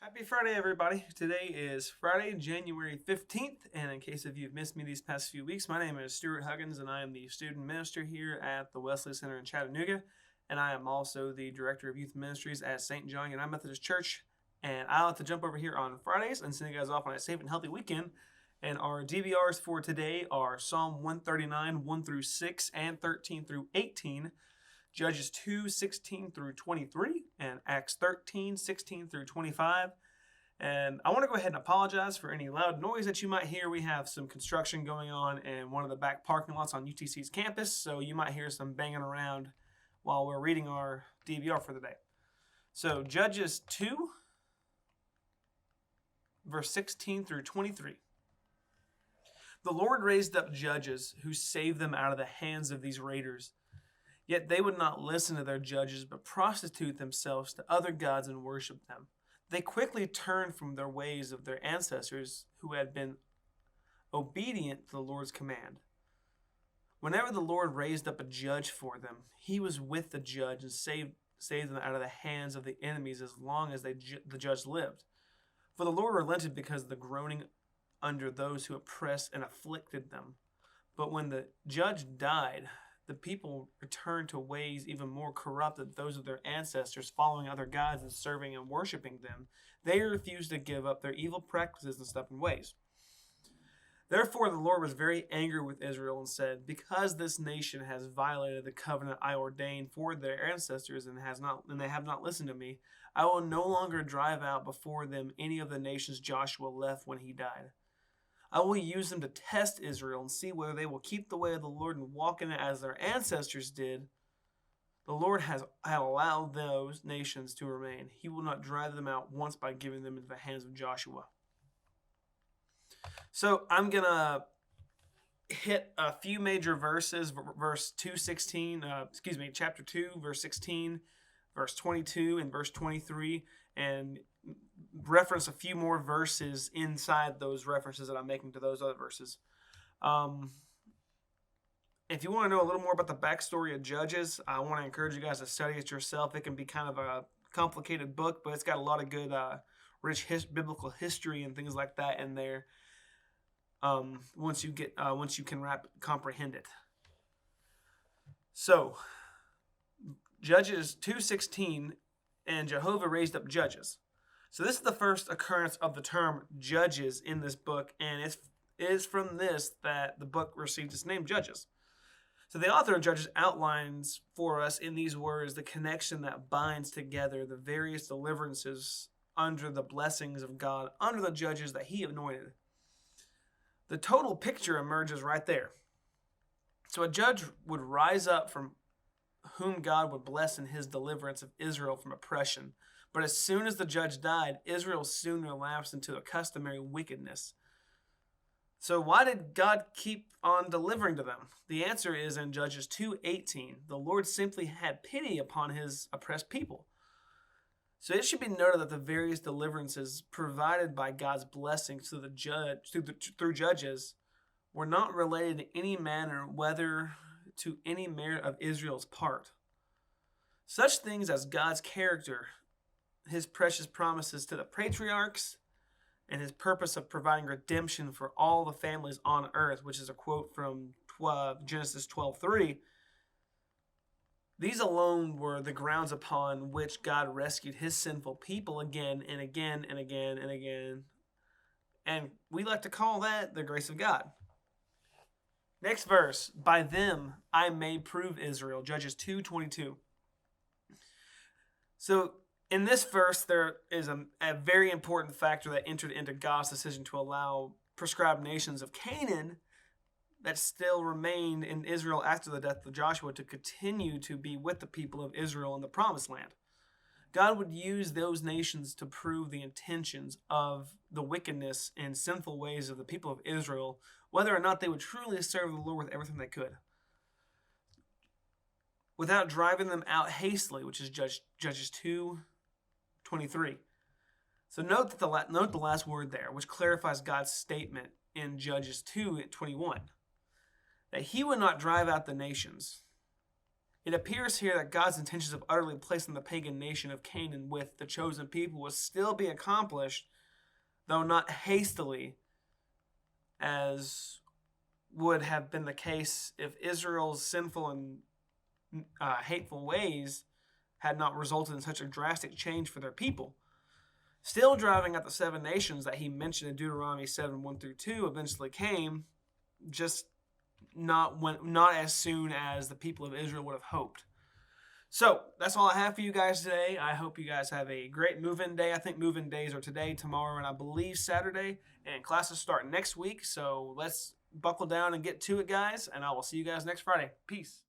Happy Friday, everybody. Today is Friday, January 15th, and in case if you've missed me these past few weeks, my name is Stuart Huggins, and I am the student minister here at the Wesley Center in Chattanooga, and I am also the director of youth ministries at St. John United Methodist Church, and I'll have to jump over here on Fridays and send you guys off on a safe and healthy weekend, and our DVRs for today are Psalm 139, 1 through 6, and 13 through 18, Judges 2, 16 through 23, and Acts 13, 16 through 25. And I want to go ahead and apologize for any loud noise that you might hear. We have some construction going on in one of the back parking lots on UTC's campus, so you might hear some banging around while we're reading our DVR for the day. So Judges 2, verse 16 through 23. The Lord raised up judges who saved them out of the hands of these raiders. Yet they would not listen to their judges, but prostitute themselves to other gods and worship them. They quickly turned from their ways of their ancestors who had been obedient to the Lord's command. Whenever the Lord raised up a judge for them, he was with the judge and saved them out of the hands of the enemies as long as the judge lived. For the Lord relented because of the groaning under those who oppressed and afflicted them. But when the judge died, the people returned to ways even more corrupt than those of their ancestors, following other gods and serving and worshiping them. They refused to give up their evil practices and stubborn ways. Therefore the Lord was very angry with Israel and said, "Because this nation has violated the covenant I ordained for their ancestors and they have not listened to me, I will no longer drive out before them any of the nations Joshua left when he died. I will use them to test Israel and see whether they will keep the way of the Lord and walk in it as their ancestors did. The Lord has allowed those nations to remain. He will not drive them out once by giving them into the hands of Joshua." So I'm going to hit a few major verses, chapter 2, verse 16, verse 22, and verse 23, and reference a few more verses inside those references that I'm making to those other verses. If you want to know a little more about the backstory of Judges, I want to encourage you guys to study it yourself. It can be kind of a complicated book, but it's got a lot of good, rich biblical history and things like that in there. Once you can comprehend it. So, Judges 2:16, and Jehovah raised up judges. So this is the first occurrence of the term judges in this book, and it is from this that the book received its name, Judges. So the author of Judges outlines for us in these words the connection that binds together the various deliverances under the blessings of God, under the judges that he anointed. The total picture emerges right there. So a judge would rise up from whom God would bless in his deliverance of Israel from oppression. But as soon as the judge died, Israel soon relapsed into a customary wickedness. So why did God keep on delivering to them? The answer is in Judges 2:18. The Lord simply had pity upon his oppressed people. So it should be noted that the various deliverances provided by God's blessings through judges were not related in any manner, whether to any merit of Israel's part. Such things as God's character, his precious promises to the patriarchs, and his purpose of providing redemption for all the families on earth, which is a quote from Genesis 12:3. These alone were the grounds upon which God rescued his sinful people again and again and again and again. And we like to call that the grace of God. Next verse, by them I may prove Israel, Judges 2:22. So in this verse, there is a very important factor that entered into God's decision to allow prescribed nations of Canaan that still remained in Israel after the death of Joshua to continue to be with the people of Israel in the promised land. God would use those nations to prove the intentions of the wickedness and sinful ways of the people of Israel, whether or not they would truly serve the Lord with everything they could, without driving them out hastily, which is Judges 2:23. So note the last word there, which clarifies God's statement in Judges 2:21, that he would not drive out the nations. It appears here that God's intentions of utterly placing the pagan nation of Canaan with the chosen people was still being accomplished, though not hastily, as would have been the case if Israel's sinful and hateful ways had not resulted in such a drastic change for their people. Still driving out the 7 nations that he mentioned in Deuteronomy 7:1-2 eventually came, just not as soon as the people of Israel would have hoped. So that's all I have for you guys today. I hope you guys have a great move-in day. I think move-in days are today, tomorrow, and I believe Saturday. And classes start next week. So let's buckle down and get to it, guys. And I will see you guys next Friday. Peace.